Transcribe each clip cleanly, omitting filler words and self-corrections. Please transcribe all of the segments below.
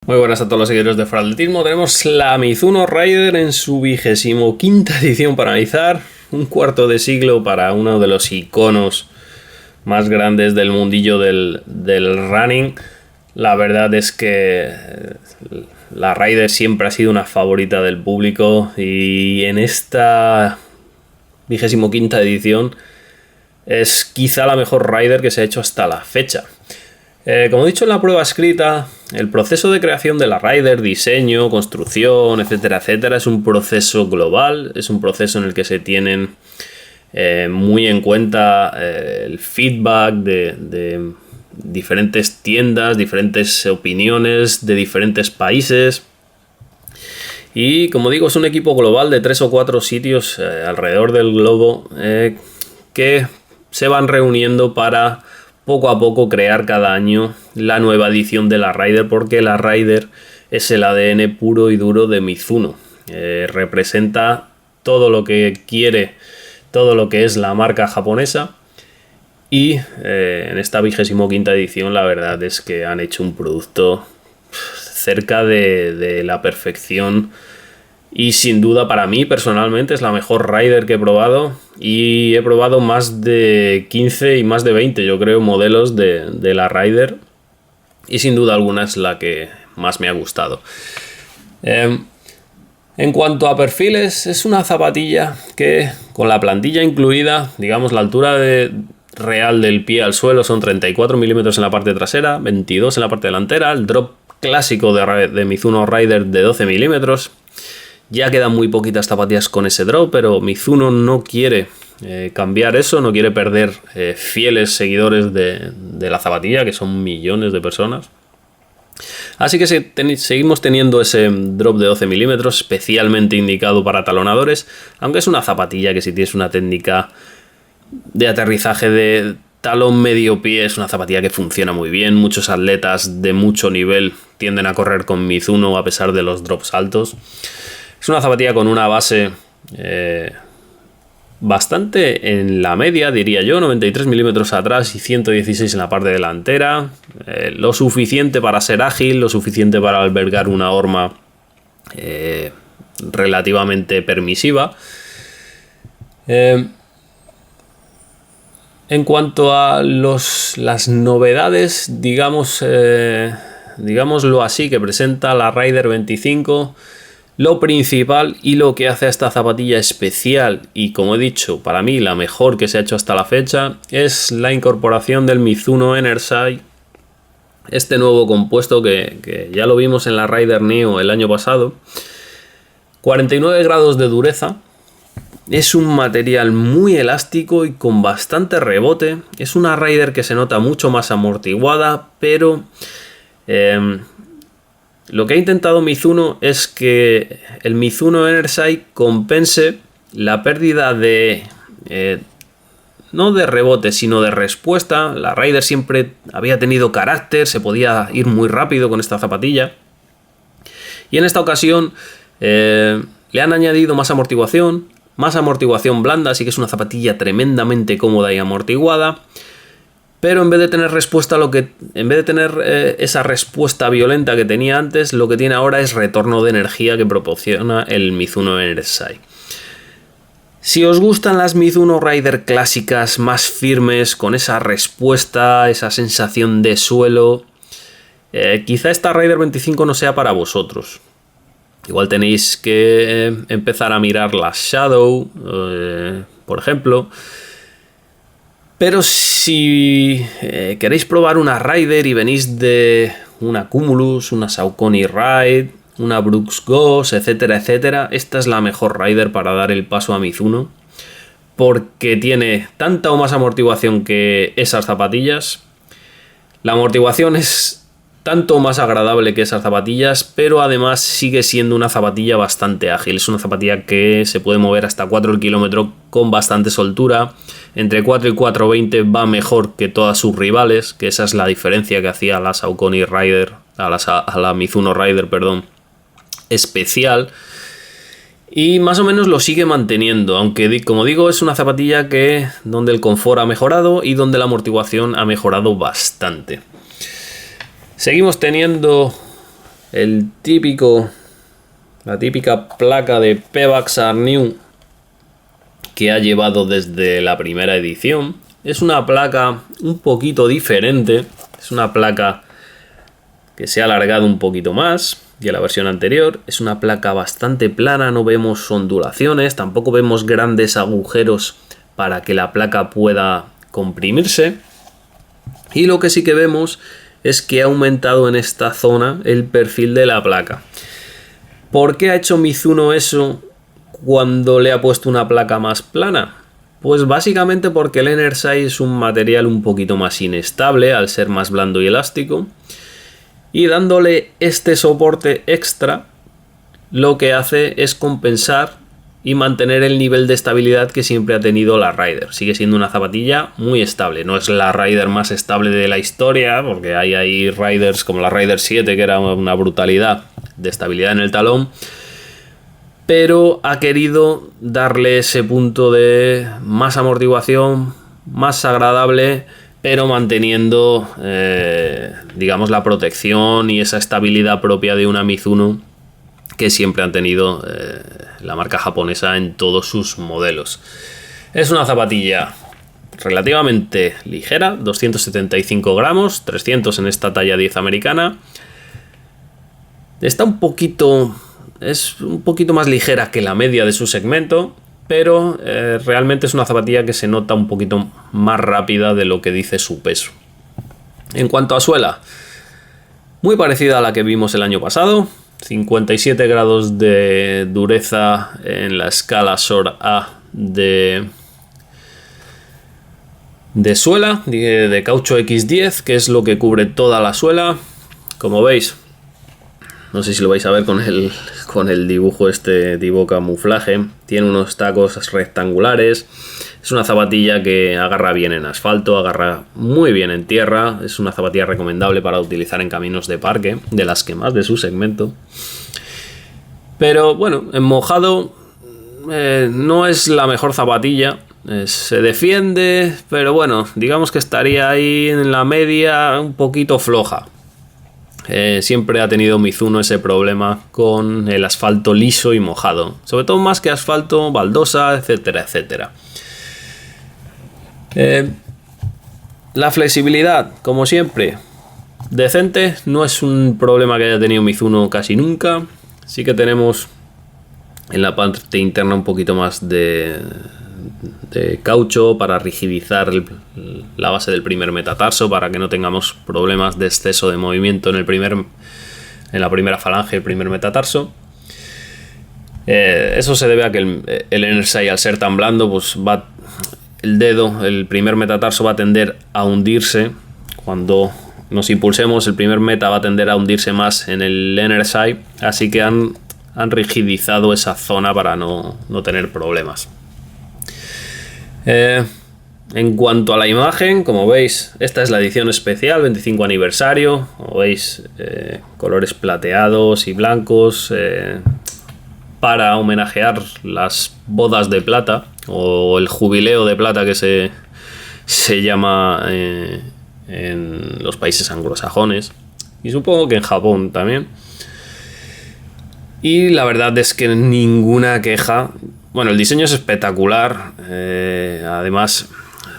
Muy buenas a todos los seguidores de Atletismo. Tenemos la Mizuno Raider en su 25ª edición para analizar. Un cuarto de siglo para uno de los iconos más grandes del mundillo del running. La verdad es que la Raider siempre ha sido una favorita del público y en esta 25ª edición es quizá la mejor Raider que se ha hecho hasta la fecha. Como he dicho en la prueba escrita, el proceso de creación de la Raider, diseño, construcción, etcétera, etcétera, es un proceso global, es un proceso en el que se tienen muy en cuenta el feedback de diferentes tiendas, diferentes opiniones de diferentes países. Y como digo, es un equipo global de 3 o 4 sitios alrededor del globo que se van reuniendo para poco a poco crear cada año la nueva edición de la Raider, porque la Raider es el ADN puro y duro de Mizuno. Representa todo lo que quiere, todo lo que es la marca japonesa. Y en esta 25ª edición la verdad es que han hecho un producto cerca de la perfección. Y sin duda para mí personalmente es la mejor Raider que he probado. Y he probado más de 15 y más de 20 yo creo modelos de la Raider. Y sin duda alguna es la que más me ha gustado. En cuanto a perfiles, es una zapatilla que con la plantilla incluida, digamos la altura real del pie al suelo son 34 milímetros en la parte trasera, 22 en la parte delantera. El drop clásico de Mizuno Raider de 12 milímetros. Ya quedan muy poquitas zapatillas con ese drop, pero Mizuno no quiere cambiar eso, no quiere perder fieles seguidores de la zapatilla, que son millones de personas. Así que seguimos teniendo ese drop de 12 milímetros, especialmente indicado para talonadores, aunque es una zapatilla que si tienes una técnica de aterrizaje de talón medio pie, es una zapatilla que funciona muy bien. Muchos atletas de mucho nivel tienden a correr con Mizuno a pesar de los drops altos. Es una zapatilla con una base bastante en la media, diría yo, 93 milímetros atrás y 116 en la parte delantera. Lo suficiente para ser ágil, lo suficiente para albergar una horma relativamente permisiva. En cuanto a las novedades, digámoslo así, que presenta la Raider 25, lo principal y lo que hace a esta zapatilla especial y, como he dicho, para mí la mejor que se ha hecho hasta la fecha, es la incorporación del Mizuno Enersight, este nuevo compuesto que ya lo vimos en la Raider Neo el año pasado. 49 grados de dureza. Es un material muy elástico y con bastante rebote. Es una Raider que se nota mucho más amortiguada, pero lo que ha intentado Mizuno es que el Mizuno Enersight compense la pérdida no de rebote, sino de respuesta. La Raider siempre había tenido carácter, se podía ir muy rápido con esta zapatilla. Y en esta ocasión le han añadido más amortiguación blanda, así que es una zapatilla tremendamente cómoda y amortiguada. Pero en vez de tener esa respuesta violenta que tenía antes, lo que tiene ahora es retorno de energía que proporciona el Mizuno Enersight. Si os gustan las Mizuno Raider clásicas más firmes, con esa respuesta, esa sensación de suelo, quizá esta Raider 25 no sea para vosotros. Igual tenéis que empezar a mirar las Shadow, por ejemplo. Pero si queréis probar una Raider y venís de una Cumulus, una Saucony Ride, una Brooks Ghost, etcétera, etcétera, esta es la mejor Raider para dar el paso a Mizuno, porque tiene tanta o más amortiguación que esas zapatillas. La amortiguación es tanto más agradable que esas zapatillas, pero además sigue siendo una zapatilla bastante ágil. Es una zapatilla que se puede mover hasta 4 el kilómetro con bastante soltura. Entre 4 y 4.20 va mejor que todas sus rivales, que esa es la diferencia que hacía la Saucony Raider, a la Mizuno Raider, perdón, especial. Y más o menos lo sigue manteniendo, aunque como digo es una zapatilla donde el confort ha mejorado y donde la amortiguación ha mejorado bastante. Seguimos teniendo la típica placa de Pebax New que ha llevado desde la primera edición. Es una placa un poquito diferente, es una placa que se ha alargado un poquito más que la versión anterior. Es una placa bastante plana, no vemos ondulaciones, tampoco vemos grandes agujeros para que la placa pueda comprimirse. Y lo que sí que vemos es que ha aumentado en esta zona el perfil de la placa. ¿Por qué ha hecho Mizuno eso cuando le ha puesto una placa más plana? Pues básicamente porque el Enerside es un material un poquito más inestable al ser más blando y elástico, y dándole este soporte extra lo que hace es compensar y mantener el nivel de estabilidad que siempre ha tenido la Raider. Sigue siendo una zapatilla muy estable, no es la Raider más estable de la historia, porque hay ahí Raiders como la Raider 7 que era una brutalidad de estabilidad en el talón, pero ha querido darle ese punto de más amortiguación, más agradable, pero manteniendo digamos la protección y esa estabilidad propia de una Mizuno que siempre han tenido la marca japonesa en todos sus modelos. Es una zapatilla relativamente ligera, 275 gramos, 300 en esta talla 10 americana. Es un poquito más ligera que la media de su segmento, pero realmente es una zapatilla que se nota un poquito más rápida de lo que dice su peso. En cuanto a suela, muy parecida a la que vimos el año pasado, 57 grados de dureza en la escala SOR A de suela, de caucho X10, que es lo que cubre toda la suela. Como veis, no sé si lo vais a ver con el dibujo este tipo camuflaje, tiene unos tacos rectangulares. Es una zapatilla que agarra bien en asfalto, agarra muy bien en tierra. Es una zapatilla recomendable para utilizar en caminos de parque, de las que más de su segmento. Pero bueno, en mojado no es la mejor zapatilla. Se defiende, pero bueno, digamos que estaría ahí en la media, un poquito floja. Siempre ha tenido Mizuno ese problema con el asfalto liso y mojado, sobre todo más que asfalto, baldosa, etcétera, etcétera. La flexibilidad, como siempre, decente, no es un problema que haya tenido Mizuno casi nunca. Sí que tenemos en la parte interna un poquito más de caucho para rigidizar la base del primer metatarso, para que no tengamos problemas de exceso de movimiento en la primera falange, el primer metatarso. Eso se debe a que el Enerside, al ser tan blando, pues el primer metatarso va a tender a hundirse. Cuando nos impulsemos, el primer meta va a tender a hundirse más en el Enerside, así que han rigidizado esa zona para no tener problemas. En cuanto a la imagen, como veis, esta es la edición especial 25 aniversario. Como veis, colores plateados y blancos para homenajear las bodas de plata, o el jubileo de plata que se llama en los países anglosajones, y supongo que en Japón también. Y la verdad es que ninguna queja. Bueno, el diseño es espectacular. Además,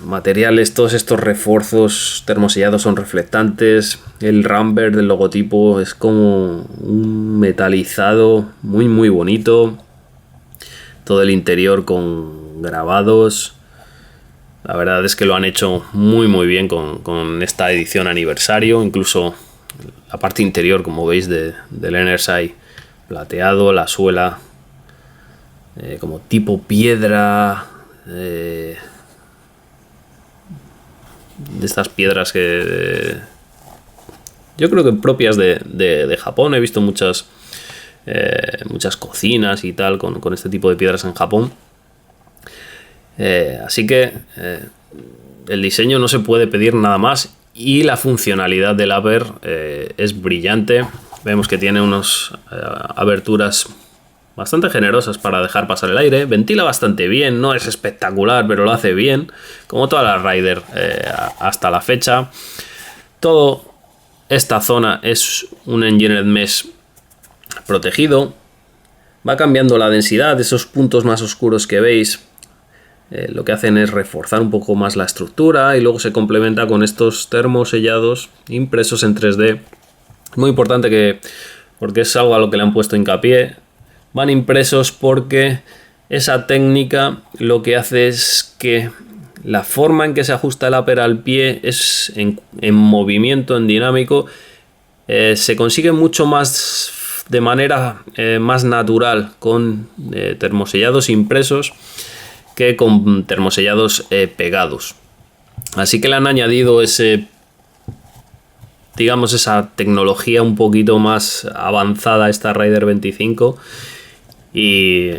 materiales, todos estos refuerzos termosellados son reflectantes. El rumber del logotipo es como un metalizado muy muy bonito. Todo el interior con grabados. La verdad es que lo han hecho muy muy bien con esta edición aniversario. Incluso la parte interior, como veis, del Enerside plateado, la suela como tipo piedra, de estas piedras que yo creo que propias de Japón. He visto muchas cocinas y tal con este tipo de piedras en Japón. Así que el diseño no se puede pedir nada más, y la funcionalidad del upper es brillante. Vemos que tiene unas aberturas bastante generosas para dejar pasar el aire, ventila bastante bien, no es espectacular, pero lo hace bien, como toda la Raider hasta la fecha. Toda esta zona es un engineered mesh protegido. Va cambiando la densidad de esos puntos más oscuros que veis. Lo que hacen es reforzar un poco más la estructura y luego se complementa con estos termosellados impresos en 3D. Muy importante porque es algo a lo que le han puesto hincapié. Van impresos porque esa técnica lo que hace es que la forma en que se ajusta el upper al pie es en movimiento, en dinámico. Se consigue mucho más de manera más natural con termosellados impresos que con termosellados pegados. Así que le han añadido esa tecnología un poquito más avanzada a esta Raider 25. Y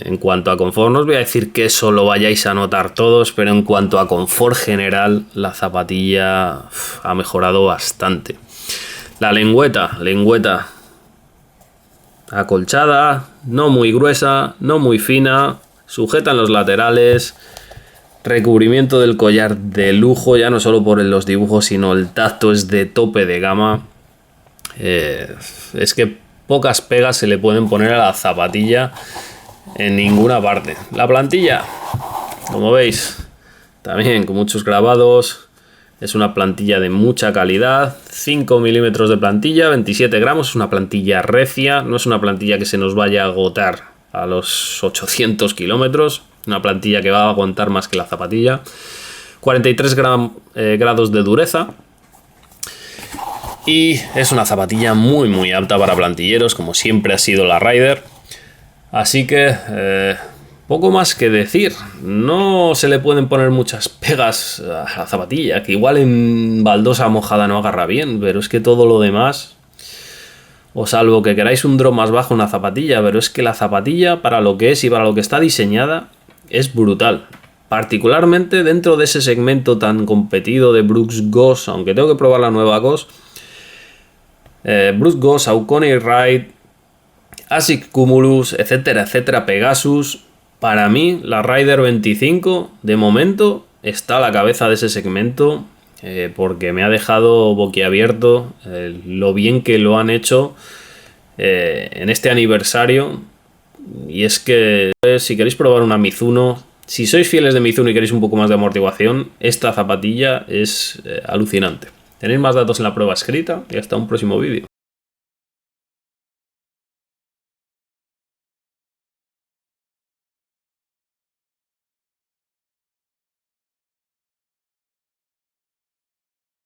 en cuanto a confort, no os voy a decir que eso lo vayáis a notar todos, pero en cuanto a confort general, la zapatilla ha mejorado bastante. La lengüeta acolchada, no muy gruesa, no muy fina, sujeta en los laterales, recubrimiento del collar de lujo, ya no solo por los dibujos, sino el tacto es de tope de gama. Es que pocas pegas se le pueden poner a la zapatilla en ninguna parte. La plantilla, como veis, también con muchos grabados. Es una plantilla de mucha calidad, 5 milímetros de plantilla, 27 gramos, es una plantilla recia, no es una plantilla que se nos vaya a agotar a los 800 kilómetros, una plantilla que va a aguantar más que la zapatilla. 43 grados de dureza. Y es una zapatilla muy apta para plantilleros, como siempre ha sido la Raider. Así que poco más que decir. No se le pueden poner muchas pegas a la zapatilla, que igual en baldosa mojada no agarra bien, pero es que todo lo demás, o salvo que queráis un drop más bajo, una zapatilla, pero es que la zapatilla, para lo que es y para lo que está diseñada, es brutal. Particularmente dentro de ese segmento tan competido de Brooks Goss, aunque tengo que probar la nueva Goss. Brooks Goss, Saucony Ride, Asics Cumulus, etcétera, Pegasus. Para mí, la Raider 25, de momento, está a la cabeza de ese segmento, porque me ha dejado boquiabierto lo bien que lo han hecho en este aniversario. Y es que si queréis probar una Mizuno, si sois fieles de Mizuno y queréis un poco más de amortiguación, esta zapatilla es alucinante. Tenéis más datos en la prueba escrita y hasta un próximo vídeo.